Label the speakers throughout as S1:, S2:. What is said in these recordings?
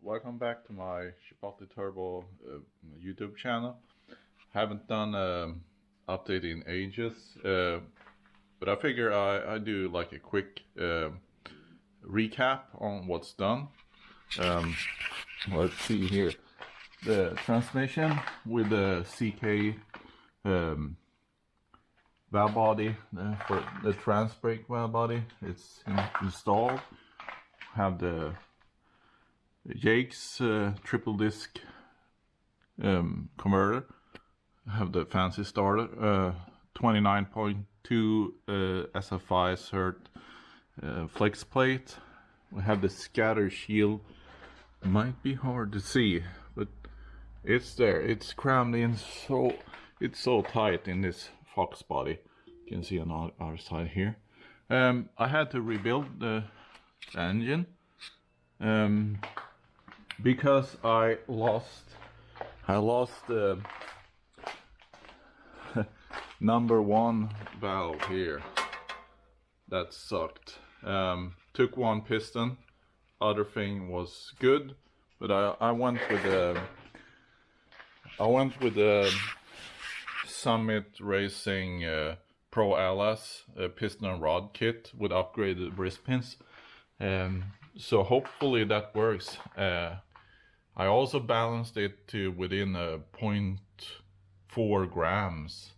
S1: welcome back to my Chipotle Turbo YouTube channel. Haven't done update in ages, but I figure I do like a quick recap on what's done. Let's see here, the transmission with the CK valve body for the trans brake valve body. It's installed. Have the Jake's triple disc converter. Have the fancy starter 29.2 SFI cert flex plate. We have the scatter shield. Might be hard to see, but it's there. It's crammed in, so it's so tight in this Fox body. You can see on our side here. I had to rebuild the engine because I lost the number one valve here. That sucked. Took one piston. Other thing was good, but I went with the Summit Racing Pro LS piston and rod kit with upgraded wrist pins. So hopefully that works. I also balanced it to within 0.4 grams.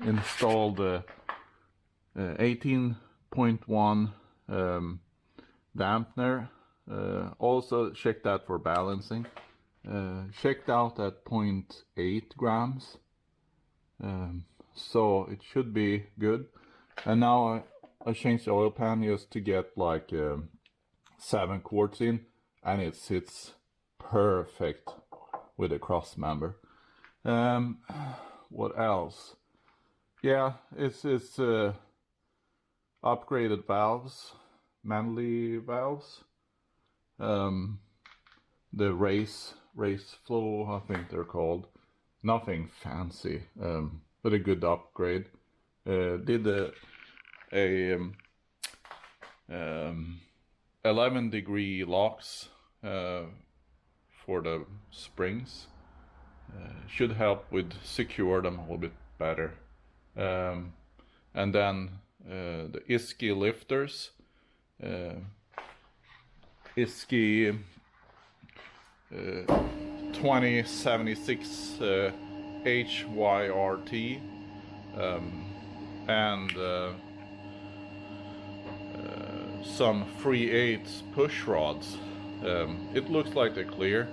S1: Installed 18.1 dampener. Also checked that for balancing. Checked out at 0.8 grams. So it should be good. And now I changed the oil pan just to get like 7 quarts in, and it sits perfect with a cross member. What else? Yeah, it's upgraded valves, Manley valves. The race flow, I think they're called. Nothing fancy, but a good upgrade. Did a 11-degree locks for the springs. Should help with secure them a little bit better. And then the Isky lifters. Isky 2076 HYRT and some 3/8 pushrods. It looks like they're clear.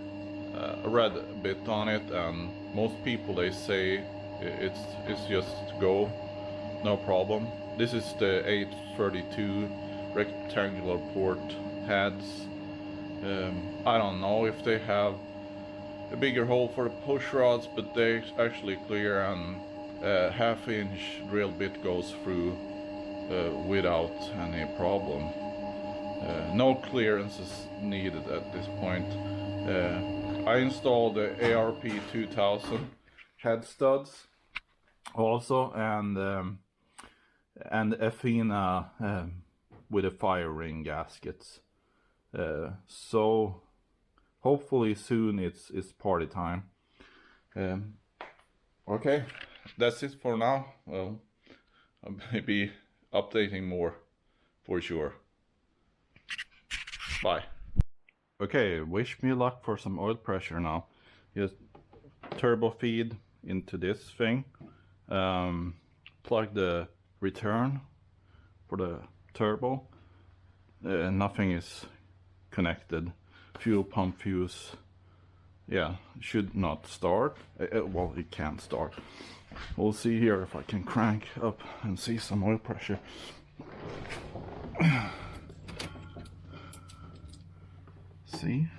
S1: I read a bit on it, and most people they say it's just go, no problem. This is the 832 rectangular port heads. I don't know if they have a bigger hole for the push rods, but they're actually clear, and a half-inch drill bit goes through without any problem. No clearance is needed at this point. I installed the ARP 2000 head studs also, and Athena with the fire ring gaskets. So hopefully soon it's party time. Okay, that's it for now. Well, I'll maybe updating more for sure. Bye. Okay, wish me luck for some oil pressure now. Just turbo feed into this thing. Plug the return for the turbo. Nothing is connected. Fuel pump fuse. Yeah, should not start. Well, it can't start. We'll see here if I can crank up and see some oil pressure. See?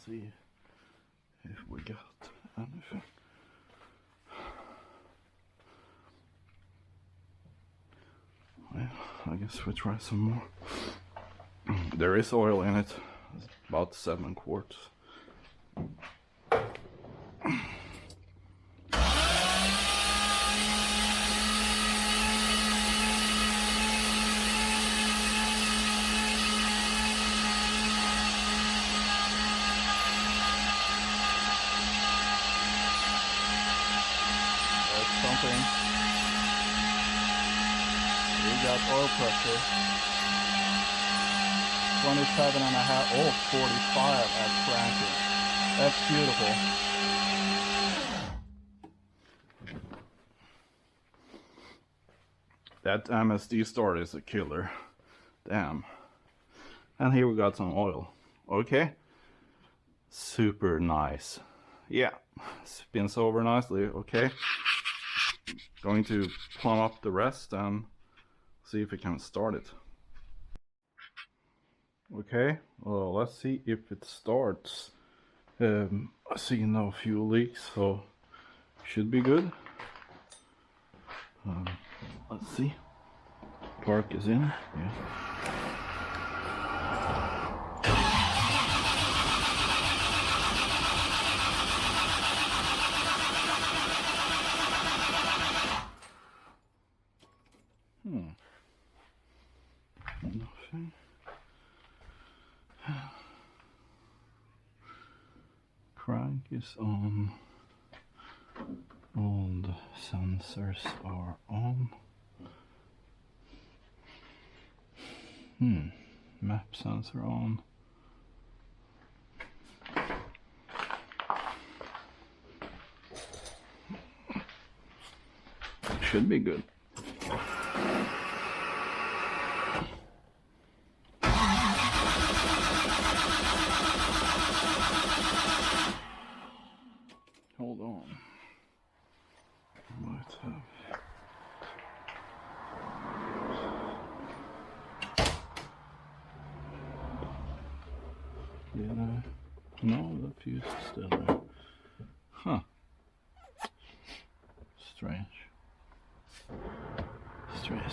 S1: See if we got anything. I guess we try some more. There is oil in it, it's about 7 quarts. Something. We got oil pressure. 27.5, oh, 45 at cranking. That's beautiful. That MSD start is a killer. Damn. And here we got some oil. Okay. Super nice. Yeah, spins over nicely. Okay. Going to plumb up the rest and see if we can start it. Okay, well, let's see if it starts. I see no fuel leaks, so should be good. Let's see. Park is in. Yeah. Nothing. Crank is on. All the sensors are on. Map sensor on. Should be good. Hold on. Might have. No, the fuse is still there. Huh. Strange. Strange.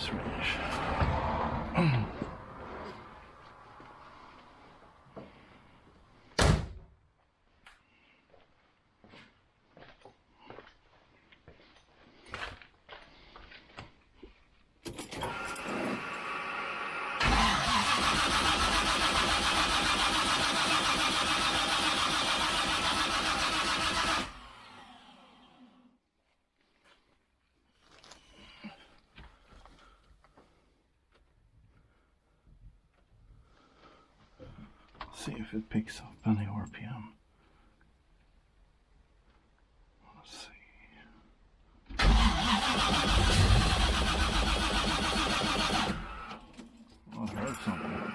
S1: See if it picks up any RPM. Let's see. Oh, I heard something.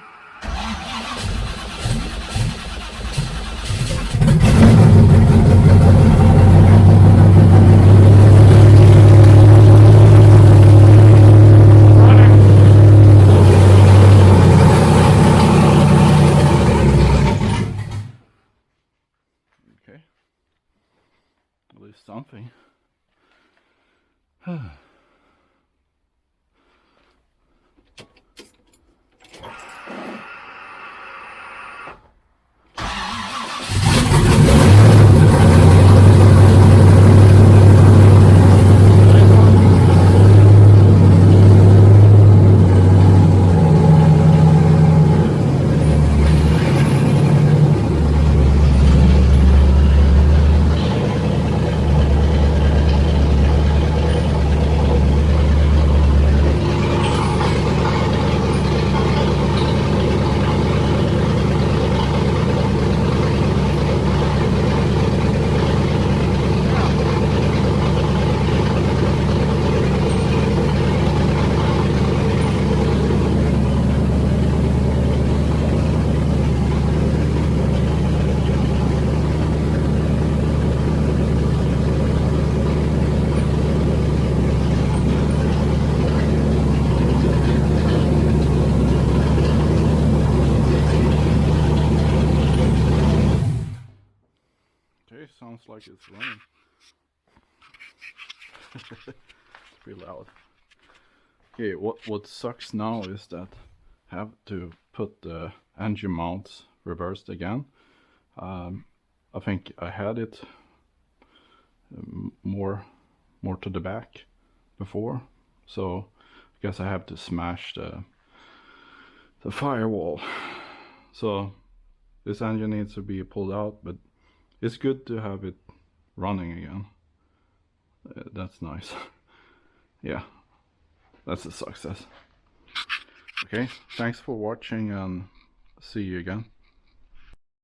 S1: At least something. Sounds like it's running. It's pretty loud. Okay, what sucks now is that I have to put the engine mounts reversed again. I think I had it more to the back before, so I guess I have to smash the firewall. So this engine needs to be pulled out, but it's good to have it running again. That's nice. Yeah, that's a success. Okay, thanks for watching and see you again.